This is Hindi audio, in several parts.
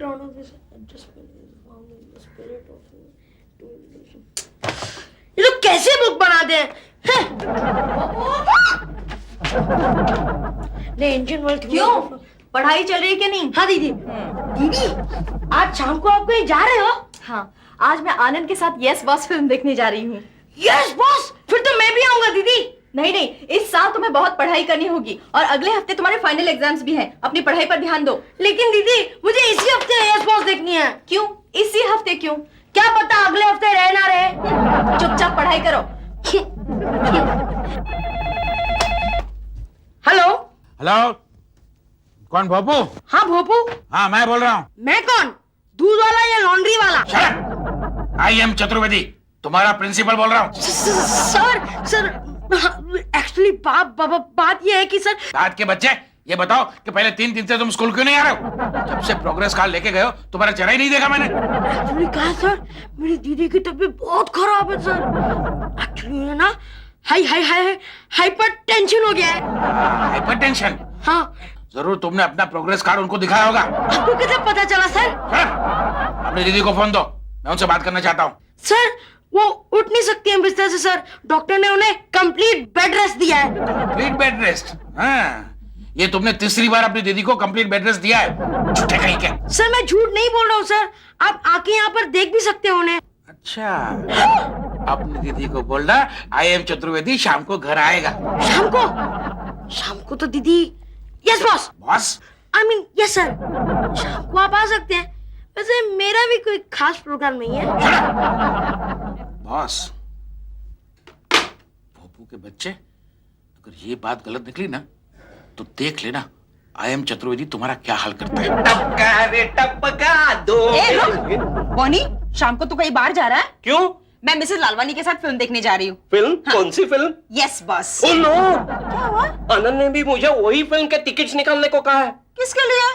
ground of this adjustment is found in the spirit of ये लोग कैसे बुक बनाते हैं? नहीं इंजन वर्ल्ड क्यों? पढ़ाई चल रही है कि नहीं? हाँ दीदी। दीदी आज शाम को आप कहीं जा रहे हो? हाँ, आज मैं आनंद के साथ यस बॉस फिल्म देखने जा रही हूँ। यस बॉस, फिर तो मैं भी आऊंगा दीदी। नहीं नहीं, इस साल तुम्हें बहुत पढ़ाई करनी होगी और अगले हफ्ते तुम्हारे फाइनल एग्जाम्स भी हैं। अपनी पढ़ाई पर ध्यान दो। लेकिन दीदी मुझे इसी हफ्ते यस बॉस देखनी है। क्यों? इसी हफ्ते क्यों? क्या पता अगले हफ्ते रह ना रहे। चुपचाप पढ़ाई करो। हेलो हेलो, कौन भोपू? हाँ भोपू। हाँ मैं बोल रहा हूँ। मैं कौन? दूध वाला या लॉन्ड्री वाला? आई एम चतुर्वेदी, तुम्हारा प्रिंसिपल बोल रहा हूँ। सर एक्चुअली बात ये है कि सर। बात के बच्चे ये बताओ कि पहले 3 दिन से तुम स्कूल क्यों नहीं आ रहे हो? जब से प्रोग्रेस कार्ड लेके गए हो तुम्हारा चेहरा ही नहीं देखा मैंने। एक्चुअली कहा सर, मेरी दीदी की तबीयत बहुत खराब है सर। एक्चुअली ना हाइपर टेंशन हो गया है। Hyper tension? हाँ। जरूर तुमने अपना प्रोग्रेस कार्ड उनको दिखाया होगा। आपको कैसे पता चला सर? अपनी दीदी को फोन दो, मैं उनसे बात करना चाहता हूँ। सर वो उठ नहीं सकती हैं बिस्तर से सर। डॉक्टर ने उन्हें कंप्लीट बेड रेस्ट दिया है। Complete bed rest? हाँ, ये तुमने तीसरी बार अपनी दीदी को कंप्लीट बेड रेस्ट दिया है। झूठे कहीं के। सर मैं झूठ नहीं बोल रहा हूँ सर, आप आके यहाँ पर देख भी सकते हो उन्हें। अच्छा, अपनी दीदी को बोलना आई एम चतुर्वेदी शाम को घर आएगा। शाम को तो दीदी। Yes boss. Boss? I mean yes sir, शाम को आप आ सकते हैं। वैसे मेरा भी कोई खास प्रोग्राम नहीं है। बॉस, भोपू के बच्चे, अगर ये बात गलत निकली ना तो देख लेना आई एम चतुर्वेदी तुम्हारा क्या हाल करता है। टपका रे टपका दो। बॉनी, शाम को तू कहीं बाहर जा रहा है? क्यों? मैं मिसेस लालवानी के साथ फिल्म देखने जा रही हूँ। फिल्म? हाँ। कौन सी film? Yes boss. Oh no, क्या हुआ? आनंद ने भी मुझे वही फिल्म के टिकट्स निकालने को कहा है। किसके लिए?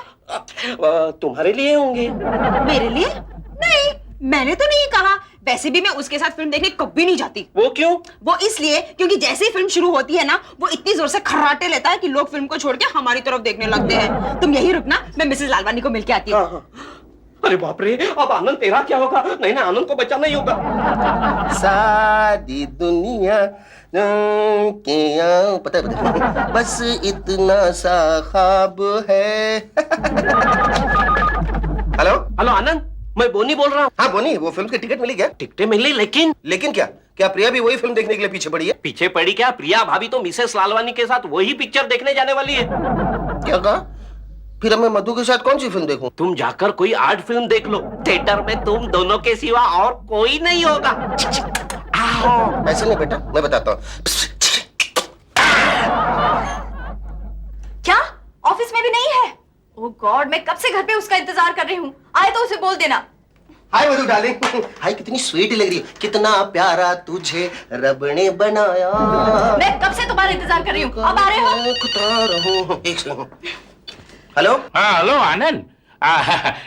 तुम्हारे लिए होंगे। मेरे लिए? नहीं, मैंने तो नहीं कहा। वैसे भी मैं उसके साथ फिल्म देखने कभी नहीं जाती। वो क्यों? वो इसलिए क्योंकि जैसे ही फिल्म शुरू होती है ना, वो इतनी जोर से खर्राटे लेता है कि लोग फिल्म को छोड़ के हमारी तरफ देखने लगते हैं। तुम यही रुकना, मैं मिसेस लालवानी को मिलके आती हूँ। हाँ। अरे बाप रे, अब आनंद तेरा क्या होगा? नहीं ना, आनंद को बचाना ही होगा। सारी दुनिया क्या पता है बस इतना सा ख्वाब है। हेलो हेलो आनंद, मैं बोनी बोल रहा हूँ। हाँ बोनी, वो फिल्म की टिकट मिली क्या? टिकटें मिली, लेकिन क्या क्या प्रिया भी वही फिल्म देखने के लिए पीछे पड़ी है? पीछे पड़ी क्या? प्रिया भाभी तो मिसेस लालवानी के साथ वही पिक्चर देखने जाने वाली है। क्या कहा? फिर मैं मधु के साथ कौन सी फिल्म देखूं? तुम जाकर कोई आर्ट फिल्म देख लो। थिएटर में तुम दोनों के सिवा और कोई नहीं होगा। ऐसे नहीं बेटा, मैं बताता हूँ। क्या ऑफिस में भी नहीं है? ओह गॉड, मैं कब से घर पे उसका इंतजार कर रही हूँ। आए तो उसे बोल देना। हाय मधु डार्लिंग। हाय, कितनी स्वीट लग रही है। कितना प्यारा तुझे रब ने बनाया। मैं कब से तुम्हारा इंतजार कर रही हूँ। अब आ रहे हो? एक सेकंड। हेलो। हाँ हेलो आनंद।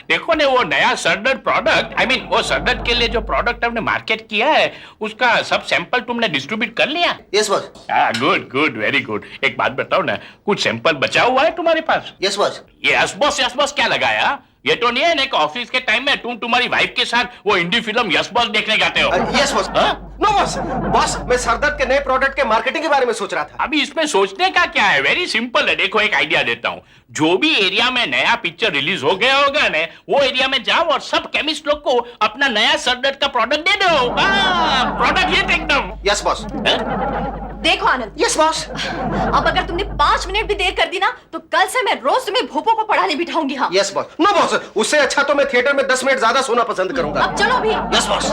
देखो ने वो नया सरदर्द प्रोडक्ट, आई मीन वो सरदर्द के लिए जो प्रोडक्ट हमने मार्केट किया है उसका सब सैंपल तुमने डिस्ट्रीब्यूट कर लिया? Yes boss. Good good, very good. एक बात बताओ ना, कुछ सैंपल बचा हुआ है तुम्हारे पास? Yes boss. ये यस बॉस क्या लगाया? ये तो नहीं है ना कि ऑफिस के टाइम में तुम तुम्हारी वाइफ के साथ वो हिंदी फिल्म यस बॉस देखने जाते हो? Yes boss. No boss, boss मैं सरदर्द के नए प्रोडक्ट के मार्केटिंग के बारे में सोच रहा था। अभी इसमें सोचने का क्या है? वेरी सिंपल है। देखो एक आइडिया देता हूँ। जो भी एरिया में नया पिक्चर रिलीज हो गया होगा ना, वो एरिया में जाओ और सब केमिस्ट लोग को अपना नया सरदर्द का प्रोडक्ट दे दो। प्रोडक्ट ये एकदम। Yes boss. देखो आनंद। Yes boss. अब अगर तुमने 5 मिनट भी देर कर दी ना तो कल से मैं रोज तुम्हें भोपो को पढ़ाने बिठाऊंगी। हाँ यस बॉस। नो बॉस, उससे अच्छा तो मैं थिएटर में 10 मिनट ज्यादा सोना पसंद करूंगा। अब चलो भी। Yes boss.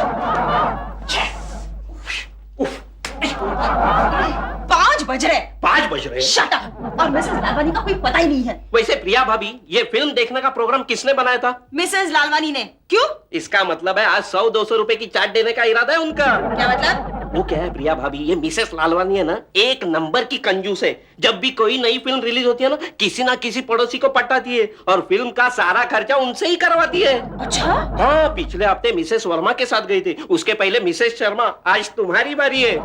5 बज रहे। 5 बज रहे। Shut up. और मिसेस लालवानी का कोई पता ही नहीं है। वैसे प्रिया भाभी, ये फिल्म देखने का प्रोग्राम किसने बनाया था? मिसेस लालवानी ने। क्यों? इसका मतलब है आज 100-200 रुपए की चाट देने का इरादा है उनका। क्या मतलब? वो क्या है प्रिया भाभी, ये मिसेस लालवानी है ना, एक नंबर की कंजूस है। जब भी कोई नई फिल्म रिलीज होती है ना किसी पड़ोसी को पटाती है और फिल्म का सारा खर्चा उनसे ही करवाती है। अच्छा? हाँ, पिछले हफ्ते मिसेस वर्मा के साथ गई थी, उसके पहले मिसेस शर्मा। आज तुम्हारी बारी है।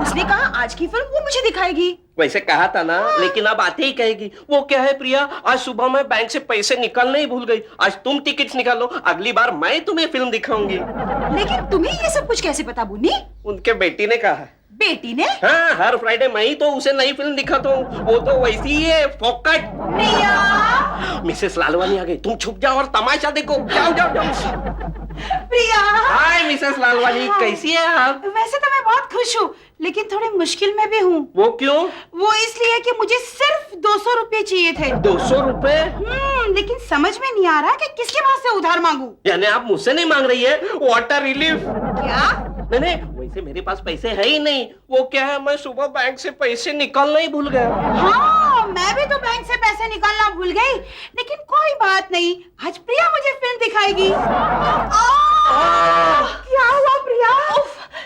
उसने कहा आज की फिल्म वो मुझे दिखाएगी। वैसे कहा था ना, लेकिन अब आते ही कहेगी। वो क्या है प्रिया, आज सुबह मैं बैंक से पैसे निकालने ही भूल गई। आज तुम टिकट्स निकालो, अगली बार मैं तुम्हें फिल्म दिखाऊंगी। लेकिन तुम्हें ये सब कुछ कैसे पता बुनी? उनके बेटी ने कहा। बेटी ने? हाँ, हर फ्राइडे मैं ही तो उसे नई फिल्म दिखाता हूँ। वो तो वैसी ही है, फोकट। प्रिया, मिसेस लालवानी आ गई, तुम छुप जाओ और तमाशा देखो। जाओ जाओ जाओ। प्रिया। हाय मिसेस लालवानी, कैसी है आप? वैसे तो मैं बहुत खुश हूँ, लेकिन थोड़ी मुश्किल में भी हूँ। वो क्यों? वो इसलिए कि मुझे सिर्फ 200 रुपए चाहिए थे। 200 रुपए? लेकिन समझ में नहीं आ रहा कि किसके पास से उधार मांगू। यानी आप मुझसे नहीं मांग रही है वाटर रिलीफ? क्या? नहीं, वैसे मेरे पास पैसे है ही नहीं। वो क्या है, मैं सुबह बैंक से पैसे निकालना ही भूल गया। हाँ, मैं भी तो बैंक से पैसे निकालना भूल गई, लेकिन कोई बात नहीं, आज प्रिया मुझे फिल्म दिखाएगी। क्या हुआ प्रिया?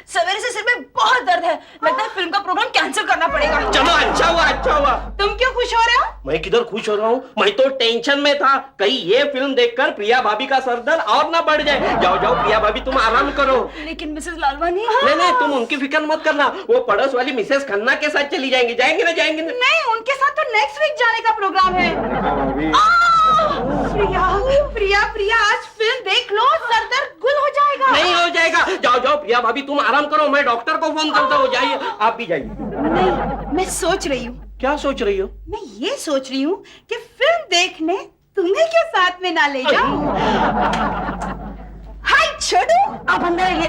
सवेरे से सिर में बहुत दर्द है, लगता है फिल्म का प्रोग्राम कैंसिल करना पड़ेगा। चलो, अच्छा हुआ अच्छा हुआ। तुम क्यों खुश हो रहे हो? मैं किधर खुश हो रहा हूँ, मैं तो टेंशन में था, कहीं ये फिल्म देखकर प्रिया भाभी का सरदर्द और ना बढ़ जाए। जाओ जाओ प्रिया भाभी, तुम आराम करो। लेकिन मिसेस लालवानी। नहीं, तुम उनकी फिक्र मत करना, वो पड़ोस वाली मिसेस खन्ना के साथ चली जाएंगी। जाएंगे ना? नहीं, उनके साथ तो नेक्स्ट वीक जाने का प्रोग्राम है। प्रिया, आज फिल्म देख लो, सर दर्द गुल हो जाएगा। नहीं हो जाएगा। जाओ जाओ प्रिया भाभी, तुम आराम करो, मैं डॉक्टर को फोन करता हूँ। जाइए, आप भी जाइए। नहीं, मैं सोच रही हूँ। क्या सोच रही हो? मैं ये सोच रही हूँ कि फिल्म देखने तुम्हें क्यों साथ में ना ले जाऊं? हाय छोटू, आप अंदर आइए।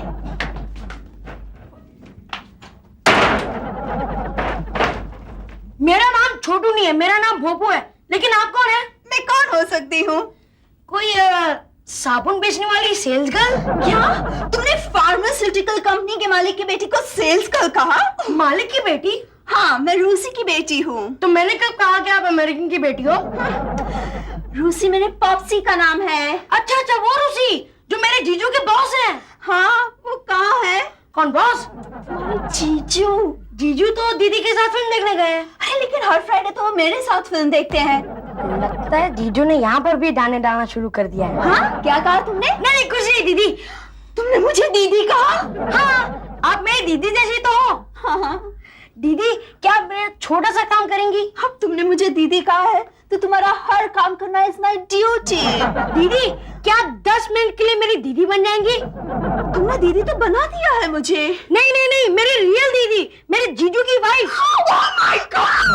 मेरा नाम छोटू नहीं है, मेरा नाम भोपू है। लेकिन आप कौन है? मैं कौन हो सकती हूँ? कोई साबुन बेचने वाली सेल्स गर्ल? क्या तुमने फार्मास्यूटिकल कंपनी के मालिक की बेटी को सेल्स गर्ल कहा? मालिक की बेटी? हाँ, मैं रूसी की बेटी हूँ। तो मैंने कब कहा कि आप अमेरिकन की बेटी हो? रूसी मेरे पॉप्सी का नाम है। अच्छा, वो रूसी जो मेरे जीजू के बॉस हैं। हाँ, वो कहाँ है? कौन बॉस? जीजू तो दीदी के साथ फिल्म देखने गए हैं। अरे लेकिन हर फ्राइडे तो वो मेरे साथ फिल्म देखते हैं। लगता है जीजू ने यहाँ पर भी दाने डालना शुरू कर दिया है। हाँ, क्या कहा तुमने? नहीं, कुछ नहीं दीदी। तुमने मुझे दीदी कहा? हाँ, आप मेरी दीदी जैसी तो हो। हाँ। दीदी, क्या आप मेरा छोटा सा काम करेंगी? अब तुमने मुझे दीदी कहा है तो तुम्हारा हर काम करना इज माय ड्यूटी। दीदी, क्या आप 10 मिनट के लिए मेरी दीदी बन जाएंगी? तुमने दीदी तो बना दिया है मुझे। नहीं, मेरी रियल दीदी, मेरे जीजू की wife. Oh my god!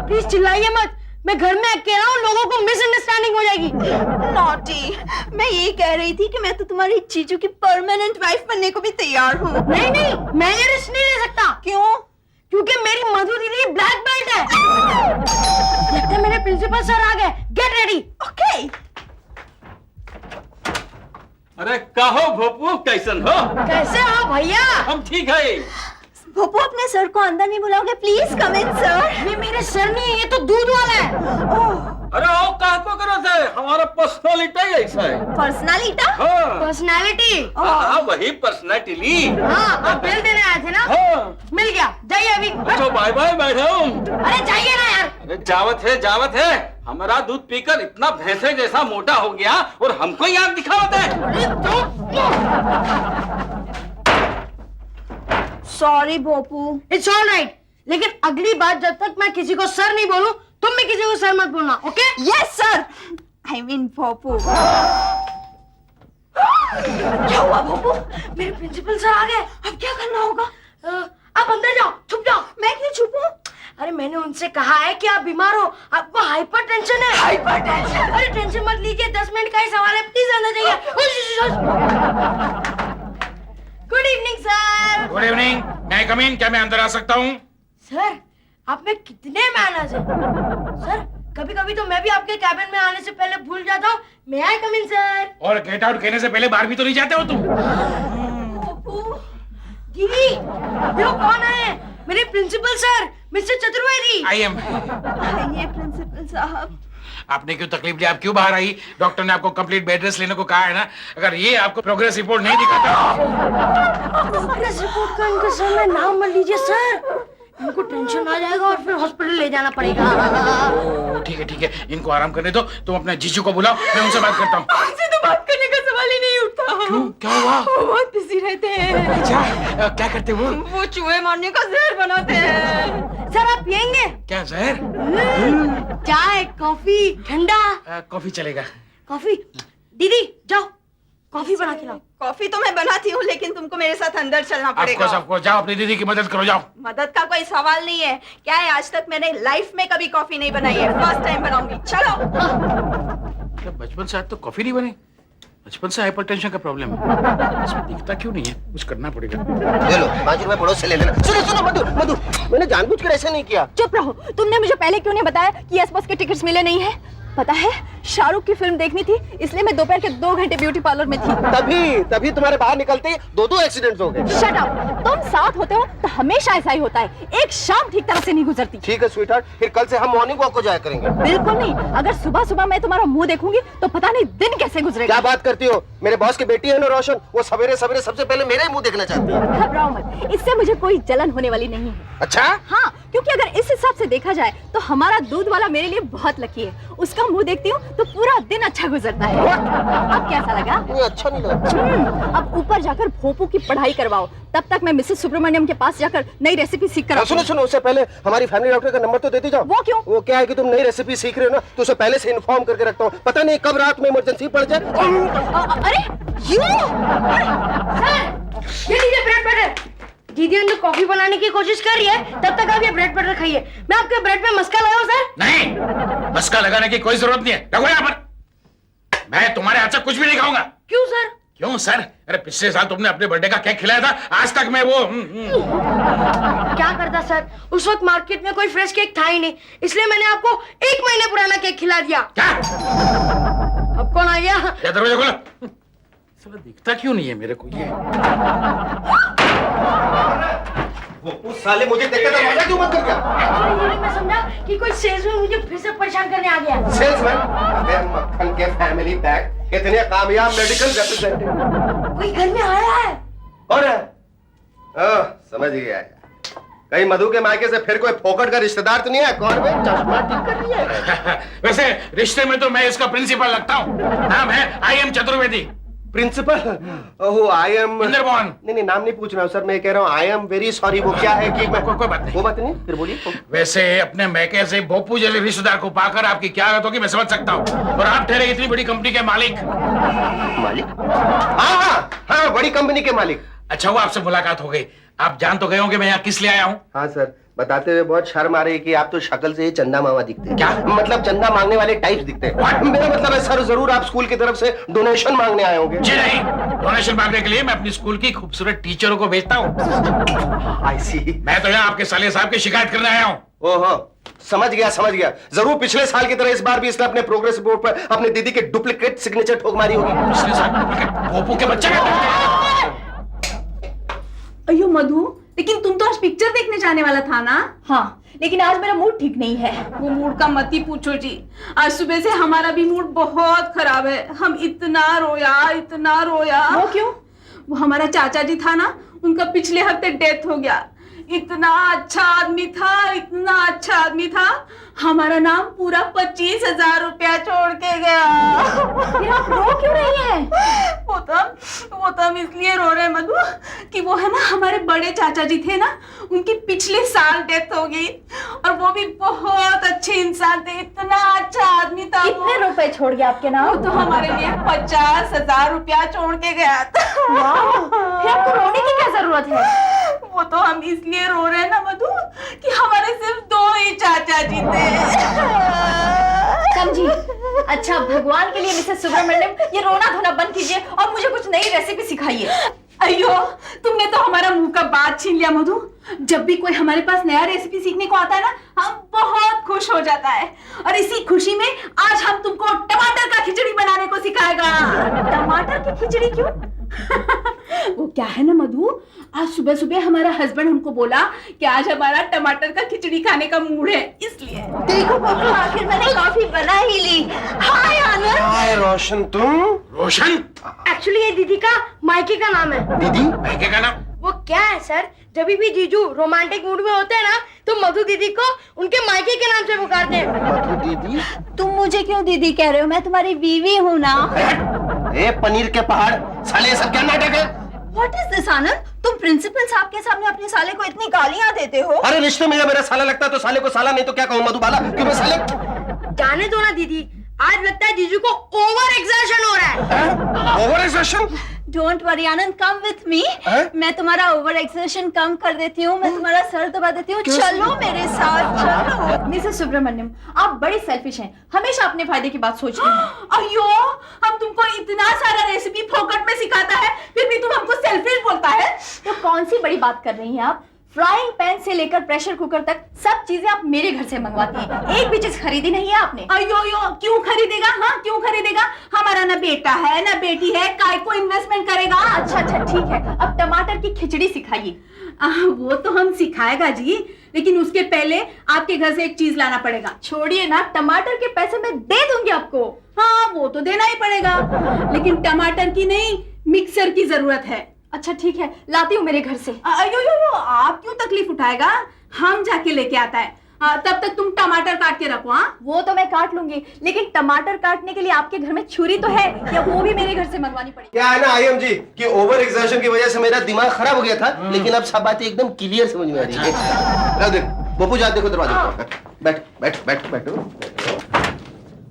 Please चिल्लाइए मत, मैं घर में अकेला हूँ, लोगों को मिसअंडरस्टैंडिंग हो जाएगी। नॉटी, मैं ये कह रही थी कि मैं तो तुम्हारी जीजू की परमानेंट वाइफ बनने को भी तैयार हूँ। नहीं, मैं ये रिस्क नहीं ले सकता। क्यों? क्योंकि मेरी मधु दीदी ब्लैक बेल्ट है। लगता है मेरे प्रिंसिपल सर आ गए। Get ready. ओके। अरे कहो भोपू, कैसन हो? कैसे हो भैया? हम ठीक है। भोपू, अपने सर को अंदर नहीं बुलाओगे? Please come in sir. ये मेरे सर नहीं है, ये तो दूध वाला है। अरे ओ कहा को करो से, हमारा पर्सनालिटी ऐसा है। पर्सनालिटी? हाँ पर्सनैलिटी। हाँ, वही पर्सनालिटी। हाँ, आप बिल देने आए थे ना? हाँ। मिल गया, जाइए अभी। अच्छा, बाय बाय मैडम। अरे जाइए ना यार। अरे जावत है। हमारा दूध पीकर इतना भैंसे जैसा मोटा हो गया और हमको याद दिखावत है। सॉरी भोपू। इट्स ऑल राइट, लेकिन अगली बार जब तक मैं किसी को सर नहीं बोलूं, तुम भी किसी को सर मत बोलना, okay? Yes sir. I mean Bhopu. क्या हुआ भोपू? मेरे प्रिंसिपल सर आ गए। अब क्या करना होगा? आप अंदर जाओ, छुप जाओ। मैं क्यों छुपूं? अरे मैंने उनसे कहा है कि आप बीमार हो, आपको हाइपरटेंशन है। हाइपरटेंशन? अरे टेंशन मत लीजिए, 10 मिनट का ही सवाल है, प्लीज अंदर जाइए। Good evening sir. Good evening, मैं कम इन? क्या मैं अंदर आ सकता हूँ? सर, आप में कितने मैनर्स हैं। सर, कभी कभी तो मैं भी आपके कैबिन में आने से पहले भूल जाता हूँ। मैं आई कम इन सर। और गेट आउट कहने से पहले बाहर भी तो नहीं जाते हो तुम? दीदी, वो कौन है? मेरे principal sir, mister Chaturvedi. I M. ये प्रिंसिपल साहब। आपने क्यों तकलीफ ली? आप क्यों बाहर आई? डॉक्टर ने आपको कंप्लीट बेड रेस्ट लेने को कहा है ना। अगर ये आपको प्रोग्रेस रिपोर्ट नहीं दिखाता। प्रोग्रेस रिपोर्ट का इनके सर में नाम मत लीजिए सर, इनको टेंशन आ जाएगा और फिर हॉस्पिटल ले जाना पड़ेगा। ठीक है, इनको आराम करने दो। तुम अपने जीजू को बुलाओ, मैं उनसे बात करता हूँ। उनसे तो बात करने का सवाल ही नहीं उठता। क्यों, क्या हुआ? वो बहुत बिजी रहते हैं। अच्छा, क्या करते वो? वो चूहे मारने का जहर बनाते हैं। सर आप पियेंगे? क्या जहर? चाय, कॉफी, ठंडा? कॉफी चलेगा। कॉफी? दीदी जाओ कॉफी बना के लाओ। कॉफी तो मैं बनाती हूँ, लेकिन तुमको मेरे साथ अंदर चलना पड़ेगा। आपको जाओ अपनी दीदी की मदद करो, जाओ। मदद का कोई सवाल नहीं है। क्या है, आज तक मैंने लाइफ में कभी कॉफी नहीं बनाई है, फर्स्ट टाइम बनाऊंगी। चलो। क्या बचपन से आज तो कॉफी नहीं बनी? बचपन से हाइपरटेंशन का प्रॉब्लम है, इसमें दिखता क्यों नहीं है? कुछ करना पड़ेगा। ले लो 5 रुपए पड़ोस से ले लेना। सुनो सुनो मधु मधु, मैंने जानबूझकर ऐसा नहीं किया। चुप रहो। तुमने मुझे पहले क्यों नहीं बताया कि यस बस के टिकट्स मिले नहीं है? पता है, शाहरुख की फिल्म देखनी थी, इसलिए मैं दोपहर के 2 घंटे ब्यूटी पार्लर में थी। तभी तुम्हारे बाहर निकलते ही 2 एक्सीडेंट्स हो गए। Shut up. तुम साथ होते हो तो हमेशा ऐसा ही होता है, एक शाम ठीक तरह से नहीं गुजरती। ठीक है स्वीटहार्ट, फिर कल से हम मॉर्निंग वॉक को जाया करेंगे। बिल्कुल नहीं। अगर सुबह सुबह मैं तुम्हारा मुंह देखूंगी तो पता नहीं दिन कैसे गुजरेगा। क्या बात करती हो? मेरे बॉस की बेटी है ना रोशन, वो सवेरे सवेरे सबसे पहले मेरा ही मुंह देखना चाहती है। घबराओ मत, इससे मुझे कोई जलन होने वाली नहीं है। अच्छा? हाँ, क्योंकि अगर इस हिसाब से देखा जाए तो हमारा दूध वाला मेरे लिए बहुत लकी है। उसका मुंह देखती हूँ तो पूरा दिन अच्छा गुजरता है। अब कैसा लगा? नहीं, अच्छा नहीं लगा। अब ऊपर जाकर भोपू की पढ़ाई करवाओ, तब तक मैं मिसेस सुब्रमण्यम के पास जाकर नई रेसिपी सीख कर सुनो सुनो, उससे पहले हमारी फैमिली डॉक्टर का नंबर तो देती जाओ। वो क्यों? वो क्या है कि तुम नई रेसिपी सीख रहे हो ना, तो उसे पहले से इन्फॉर्म करके रखता हूँ। पता नहीं कब रात में इमरजेंसी पड़ जाए। अरे ये लीजिए ब्रेड बटर। दीदी ने कॉफी बनाने की कोशिश कर रही है, तब तक आप ये ब्रेड बटर खाइए। मैं आपके ब्रेड पे मस्का लगाऊं सर? नहीं, मस्का लगाने की कोई जरूरत नहीं है। रखो यहाँ पर। मैं तुम्हारे हाथ से कुछ भी नहीं खाऊंगा। क्यों सर? क्यों सर? अरे पिछले साल तुमने अपने बर्थडे का केक खिलाया था, आज तक मैं वो क्या करता सर, उस वक्त मार्केट में कोई फ्रेश केक था ही नहीं, इसलिए मैंने आपको 1 महीने पुराना केक खिला दिया। क्या? अब कौन आ गया? दरवाजा खोलो। साला दिखता क्यों नहीं है मेरे को ये? वो उस साले मुझे देख के दरवाजा क्यों बंद कर दिया? एक्चुअली मैं समझा कि कोई सेल्समैन मुझे फिर से परेशान करने आ गया। सेल्समैन? अबे मक्खन के फैमिली पैक, इतने कामयाब मेडिकल रिप्रेजेंटेटिव कोई घर में आया है। कौन है? समझ गया। कहीं मधु के मायके से फिर कोई फोकट का रिश्तेदार तो नहीं है? कौन बे? चश्मा ठीक कर रही है। वैसे रिश्ते में तो मैं इसका प्रिंसिपल लगता हूँ। नाम है I.M. Chaturvedi. Principal? Oh, I M Indramohan. नहीं, नाम नहीं पूछ रहा हूँ सर, मैं कह रहा हूँ आई एम वेरी सॉरी। वो क्या है कि मैं कोई बात नहीं। वो बात नहीं, फिर बोलिए। वैसे अपने मैके से भोपू जैसे रिश्तेदार को पाकर आपकी क्या हालत होगी मैं समझ सकता हूँ। और आप ठहरे इतनी बड़ी कंपनी के मालिक। हाँ, बड़ी कंपनी के मालिक। अच्छा हुआ आपसे मुलाकात हो गई। आप जान तो गए होंगे मैं यहाँ किस लिए आया हूँ? हाँ सर, बताते हुए बहुत शर्म आ रही है कि आप तो शक्ल से ही चंदा मामा दिखते हैं। क्या मतलब? चंदा मांगने वाले टाइप्स दिखते हैं। मेरा मतलब है सर, जरूर आप स्कूल की तरफ से डोनेशन मांगने आए होंगे। जी नहीं, डोनेशन मांगने के लिए मैं अपनी स्कूल की खूबसूरत टीचरों को भेजता हूँ। आई सी। मैं तो यहाँ आपके साले साहब की शिकायत करने आया हूँ। ओहो, समझ गया। जरूर पिछले साल की तरह इस बार भी इसने अपने प्रोग्रेस रिपोर्ट पर अपने दीदी के डुप्लीकेट सिग्नेचर ठोक मारी होगी। पिछले साल भोपू के बच्चे अयो मधु, लेकिन तुम तो आज पिक्चर देखने जाने वाला था ना? हाँ, लेकिन आज मेरा मूड ठीक नहीं है। वो मूड का मत ही पूछो जी। आज सुबह से हमारा भी मूड बहुत खराब है। हम इतना रोया। वो क्यों? वो हमारा चाचा जी था ना, उनका पिछले हफ्ते डेथ हो गया। इतना अच्छा आदमी था। हमारा नाम पूरा 25,000 रुपया छोड़ के गया। फिर आप रो क्यों रही हैं? वो तो हम इसलिए रो रहे हैं मधु कि वो है ना, हमारे बड़े चाचा जी थे ना, उनकी पिछले साल डेथ हो गई। और वो भी बहुत अच्छे इंसान थे, इतना अच्छा आदमी था। कितने रुपए छोड़ गया आपके नाम? वो तो हमारे लिए 50,000 रुपया छोड़ के गया था। फिर आपको रोने की क्या जरूरत है? वो तो हम इसलिए रो रहे हैं ना मधु कि हमारे सिर्फ 2 ही चाचा जी थे। समझी? अच्छा, भगवान के लिए मिसेस सुब्रमण्यम, ये रोना धोना बंद कीजिए और मुझे कुछ नई रेसिपी सिखाइए। अयो, तुमने तो हमारा मुंह का बात छीन लिया मधु। जब भी कोई हमारे पास नया रेसिपी सीखने को आता है ना, हम बहुत खुश हो जाता है। और इसी खुशी में आज हम तुमको टमाटर का खिचड़ी बनाने को सिखाएगा। टमाटर की खिचड़ी क्यों? वो क्या है ना मधु, आज सुबह सुबह हमारा हस्बैंड हमको बोला कि आज हमारा टमाटर का खिचड़ी खाने का मूड है, इसलिए। देखो बबलू, आखिर मैंने कॉफी बना ही ली। हाय आनंद। हाय रोशन। तुम? रोशन? एक्चुअली ये दीदी का मायके का नाम है। दीदी? मायके का नाम? वो क्या है सर, जब भी जीजू रोमांटिक मूड में होते हैं ना, तो मधु दीदी को उनके मायके के नाम से पुकारते हैं। मधु दीदी? तुम मुझे क्यों दीदी कह रहे हो? मैं तुम्हारी बीवी हूँ ना। ए पनीर के पहाड़, साले ये सब क्या नाटक है? व्हाट इज दिस आनंद? तुम प्रिंसिपल साहब के सामने अपने साले को इतनी गालियां देते हो? अरे रिश्ते में मेरा साला लगता है तो साले को साला, नहीं तो क्या कहूँ मधुबाला, क्यों मैं साले? जाने दो ना दीदी, आज लगता है जीजू को ओवर एक्सर्शन हो रहा है। Over exertion? Don't worry Anand, come with me. मैं तुम्हारा ओवर एक्सर्शन कम कर देती हूँ, मैं तुम्हारा सर दबा देती हूँ। चलो मेरे साथ, चलो। मिसेस सुब्रमण्यम, आप बड़े सेल्फिश हैं, हमेशा अपने फायदे की बात सोचती हैं। अयो, हम तुमको इतना सारा रेसिपी फोकट में सिखाता है, फिर भी तुम हमको सेल्फिश बोलता है। तो कौन सी बड़ी बात कर रही हैं आप? फ्राइंग पैन से लेकर प्रेशर कुकर तक सब चीजें आप मेरे घर से मंगवाती हैं, एक भी चीज खरीदी नहीं है आपने। अयो यो, क्यों खरीदेगा? हाँ, क्यों खरीदेगा? हमारा ना बेटा है ना बेटी है, काय को इन्वेस्टमेंट करेगा? अच्छा अच्छा ठीक है, अब टमाटर की खिचड़ी सिखाइए। वो तो हम सिखाएगा जी, लेकिन उसके पहले आपके घर से एक चीज लाना पड़ेगा। छोड़िए ना, टमाटर के पैसे मैं दे दूंगी आपको। हाँ, वो तो देना ही पड़ेगा, लेकिन टमाटर की नहीं, मिक्सर की जरूरत है। अच्छा ठीक है, लाती हूँ मेरे घर से। अयो यो यो, आप क्यों तकलीफ उठाएगा? हम जाके लेके आता है। तब तक तुम टमाटर काट के रखो। हाँ, वो तो मैं काट लूंगी, लेकिन टमाटर काटने के लिए आपके घर में छुरी तो है, या वो भी मेरे घर से मंगवानी पड़ेगी? क्या है ना आईएम जी कि ओवर एक्सर्शन की वजह से मेरा दिमाग खराब हो गया था, लेकिन अब सब बातें एकदम क्लियर समझ में आ रही है। देख बप्पू जा, देखो दरवाजा पर। बैठ बैठ बैठ बैठो।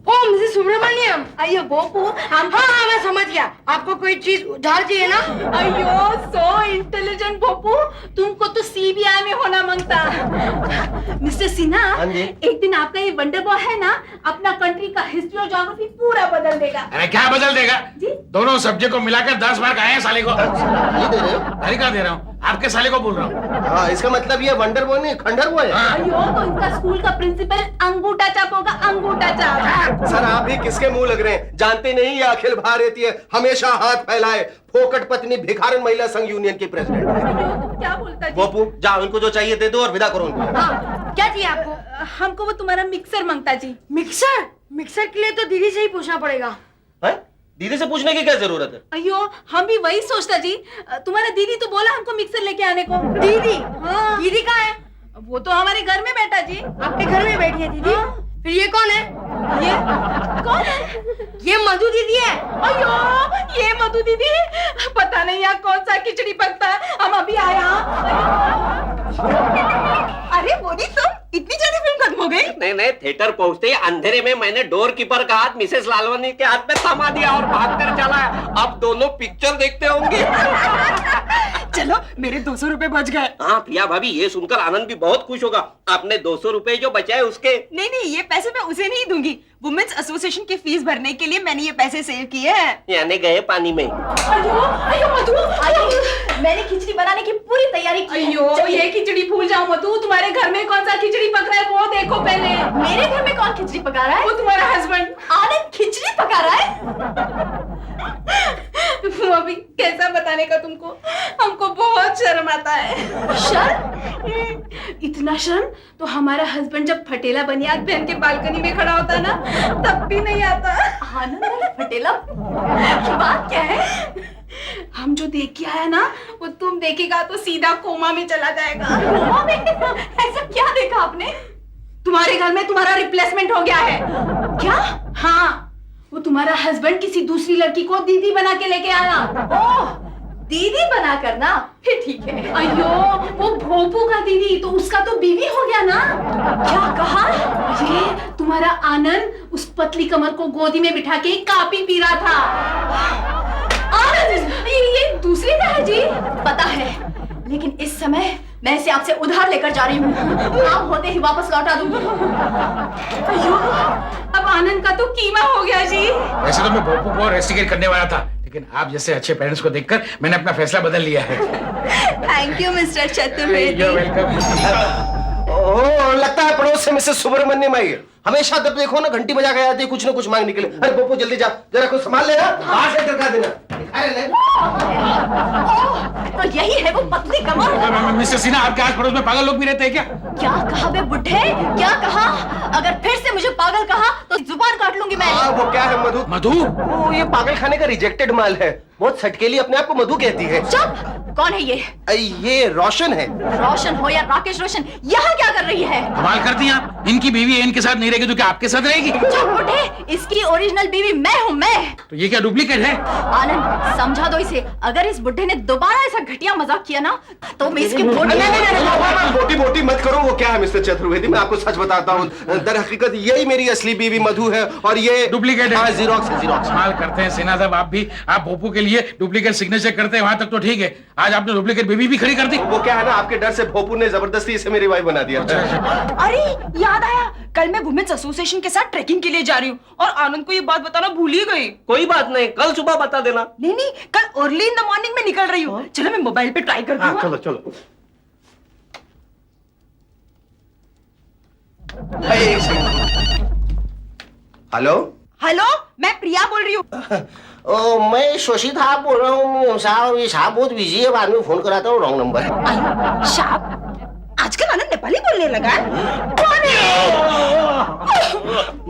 ओ मिसेस सुब्रमण्यम, अयो बोपू, हम हाँ मैं समझ गया, आपको कोई चीज उधार चाहिए ना? अयो सो इंटेलिजेंट बोपू, तुमको तो सीबीआई में होना मांगता। मिस्टर सिन्हा, हाँ जी। एक दिन आपका ये वंडर बॉय है ना, अपना कंट्री का हिस्ट्री और ज्योग्राफी पूरा बदल देगा। अरे क्या बदल देगा? जी? दोनों सब्जेक्ट को मिलाकर 10 मार्क आए हैं साले को। ये दे रहे हो? तरीका दे रहा हूँ, आपके साले को बोल रहा हूँ। हाँ, इसका मतलब ये वंडर बॉय नहीं, खंडर बॉय है। अयो, तो इनका स्कूल का प्रिंसिपल अंगूठा चाप होगा, अंगूठा चाप। सर आप भी किसके मुंह लग रहे हैं? जानते नहीं ये अखिल भारतीय हमेशा हाथ फैलाए फोकट पत्नी भिखारन महिला संघ यूनियन की प्रेसिडेंट है। अयो, तुम क्या बोलता जी? बप्पू जा, उनको जो चाहिए दे दो और विदा करो उनको। हाँ, क्या चाहिए आपको? हमको वो तुम्हारा मिक्सर मांगता जी। मिक्सर? मिक्सर के लिए तो दीदी से ही पूछना पड़ेगा। हैं? दीदी से पूछने की क्या जरूरत है? अयो, हम भी वही सोचता जी, तुम्हारा दीदी तो बोला हमको मिक्सर लेके आने को। दीदी? हाँ। दीदी कहाँ है? वो तो हमारे घर में बैठा जी। आपके घर में बैठी है दीदी? हाँ। फिर ये कौन है? ये कौन है? ये मधु दीदी है। अयो, ये मधु दीदी, पता नहीं यहाँ कौन सा खिचड़ी पकता है, हम अभी आया। अरे बोली तुम, इतनी जल्दी फिल्म खत्म हो गई? नहीं नहीं, थिएटर पहुंचते ही अंधेरे में मैंने डोर कीपर का हाथ मिसेस लालवानी के हाथ में थमा दिया और भागकर चला। अब दोनों पिक्चर देखते होंगे। चलो, मेरे 200 रुपए बच गए। हाँ प्रिया भाभी, ये सुनकर आनंद भी बहुत खुश होगा। आपने 200 रुपए जो बचाए उसके। नहीं नहीं, ये पैसे मैं उसे नहीं दूंगी, वुमेन्स एसोसिएशन की फीस भरने के लिए मैंने ये पैसे सेव किए हैं। यानी गए पानी में। अयो अयो मधु, अयो, मैंने खिचड़ी बनाने की पूरी तैयारी की है। अयो, ये खिचड़ी भूल जाओ मधु, तुम्हारे घर में कौन सा खिचड़ी पक रहा है वो देखो पहले। मेरे घर में कौन खिचड़ी पका रहा है? वो तुम्हारा हस्बैंड। आनंद खिचड़ी पका रहा है? अभी कैसा बताने का तुमको, हमको बहुत शर्म आता है। शर्म? इतना शर्म तो हमारा हस्बैंड जब फटेला बनियान पहन के बालकनी में खड़ा होता है ना, तब भी नहीं आता। आनंद वाला फटेला? की बात क्या है? हम जो देख के आया ना, वो तुम देखेगा तो सीधा कोमा में चला जाएगा। कोमा में? ऐसा क्या देखा आपने? तुम्हारे घर में तुम्हारा रिप्लेसमेंट हो गया है। क्या? हाँ, वो तुम्हारा हस्बैंड किसी दूसरी लड़की को दीदी बना के लेके आया। ओह, दीदी बना करना, फिर ठीक है। अयो, वो भोपू का दीदी, तो उसका तो बीवी हो गया ना। क्या कहा? ये तुम्हारा आनंद उस पतली कमर को गोदी में बिठा के काफी पी रहा था। आनंद, ये दूसरी का है जी। पता है, लेकिन इस समय मैं इसे आपसे उधार लेकर जा रही हूँ, काम होते ही वापस लौटा दूंगी। अयो, अब आनंद का तो कीमा हो गया जी। वैसे तो मैं बप्पू को रेस्टिकेट करने वाला था, लेकिन आप जैसे अच्छे पेरेंट्स को देखकर मैंने अपना फैसला बदल लिया है। Thank you mister Chaturvedi. You're welcome। ओह, लगता है पड़ोस से मिसेस सुब्रमण्यम आई है। हमेशा जब देखो ना घंटी बजा के आती है कुछ ना कुछ मांगने के लिए। अरे बप्पू जल्दी जा, जरा कुछ संभाल लेना, बाहर से टरका देना। तो यही है वो पतली कमर? मिस्टर सिन्हा, आपके आस पड़ोस में पागल लोग भी रहते हैं क्या? क्या कहा बे बुढ़े, क्या कहा? अगर फिर से मुझे पागल कहा तो जुबान काट लूंगी मैं। हाँ, वो क्या है मधु? मधु? वो ये पागल खाने का रिजेक्टेड माल है, बहुत सटकेली अपने आप को मधु कहती है। चुप! कौन है ये? ये रोशन है। रोशन हो या राकेश रोशन, यहाँ क्या कर रही है? कमाल करती हैं आप। इनकी बीवी इनके साथ नहीं रहेगी तो क्या आपके साथ रहेगी? चुप बुढ़े, इसकी ओरिजिनल बीवी मैं हूँ, मैं। तो ये क्या डुप्लीकेट है? आनंद समझा दो इसे, अगर इस बुड्ढे ने दोबारा ऐसा घटिया मजाक किया ना तो मैं इसकी मोटी मोटी मत करो। वो क्या है मिस्टर चतुर्वेदी, मैं आपको सच बताता हूँ, दर हकीकत यही मेरी असली बीवी मधु है और ये डुप्लीकेट है। हाँ, जीरोक्स है, जीरोक्स। कमाल करते हैं सिन्हा साहब आप भी। आप भोपू के लिए डुप्लीकेट सिग्नेचर करते हैं वहां तक तो ठीक है, आज आपने डुप्लीकेट बेबी भी खड़ी कर दी। वो क्या है ना, आपके डर से भोपू ने जबरदस्ती इसे मेरी वाइफ बना दिया। अरे याद आया, कल मैं वुमेन्स एसोसिएशन के साथ ट्रैकिंग के लिए जा रही हूँ और आनंद को ये बात बताना भूल ही गई। कोई बात नहीं, कल सुबह बता देना। नहीं, कल अर्ली इन द मॉर्निंग में निकल रही हूँ। चलो मैं मोबाइल पे ट्राई करती हूँ। चलो चलो। हेलो हेलो, मैं प्रिया बोल रही हूँ। मैं शशि था बोल रहा हूँ साहब। ये साहब बहुत बिजी है, बाद में फोन कराता हूँ, रॉन्ग नंबर। शाप, आजकल आनंद नेपाली बोलने लगा है।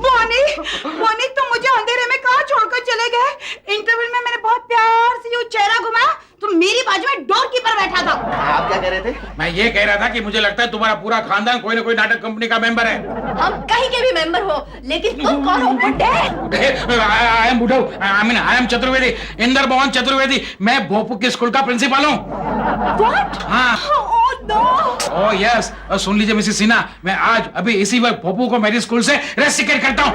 बोनी तुम मुझे अंधेरे में कहाँ छोड़कर चले गए? इंटरवल में मैंने बहुत प्यार से यूं चेहरा घुमाया, तुम मेरी बाजू में डोर कीपर बैठा था। आप क्या कह रहे थे? मैं ये कह रहा था कि मुझे लगता है तुम्हारा पूरा खानदान कोई ना कोई नाटक कंपनी का मेंबर है। हम कहीं के भी मेंबर हो, लेकिन तुम कौन हो बुड्ढे? आई एम बुढ़ऊ, आई एम चतुर्वेदी, इंदर मोहन चतुर्वेदी। मैं भोपू के स्कूल का प्रिंसिपल हूँ। What? हाँ। ओह यस, सुन लीजिए मिसेस सिन्हा, मैं आज अभी इसी वक्त भोपू को मेरे स्कूल से रेस्टिकेट करता हूँ।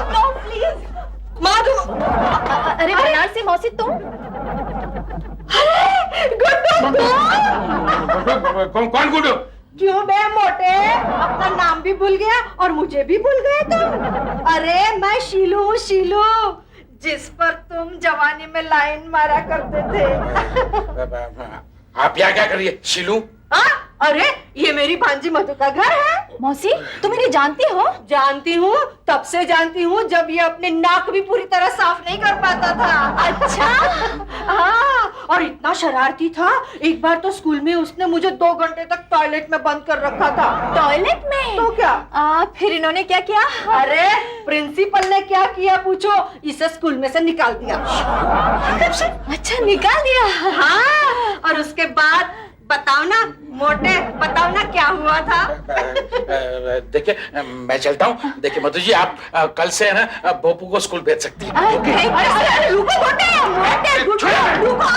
No, please. माधु, अरे बनारसी मौसी तुम? कौन गुड्डू? क्यों बे मोटे, अपना नाम भी भूल गया और मुझे भी भूल गए तुम? अरे मैं शीलू हूँ, शीलू, जिस पर तुम जवानी में लाइन मारा करते थे। आप यहाँ क्या कर रही है शीलू? अरे ये मेरी भांजी मधु का घर है। मौसी तुम इन्हें जानती हो? जानती हूँ, तब से जानती हूँ जब ये अपने नाक भी पूरी तरह साफ नहीं कर पाता था। अच्छा। हाँ, और इतना शरारती था, एक बार तो स्कूल में उसने मुझे 2 घंटे तक टॉयलेट में बंद कर रखा था। टॉयलेट में? तो क्या? फिर इन्होंने क्या किया? अरे प्रिंसिपल ने क्या किया पूछो, इसे स्कूल में से निकाल दिया। अच्छा निकाल दिया? हाँ, और उसके बाद बताओ ना मोटे, बताओ ना क्या हुआ था? देखिए मैं चलता हूँ। देखिए मधु जी, आप कल से है ना भोपू को स्कूल भेज सकती हैं। अरे रुको मोटे, रुको।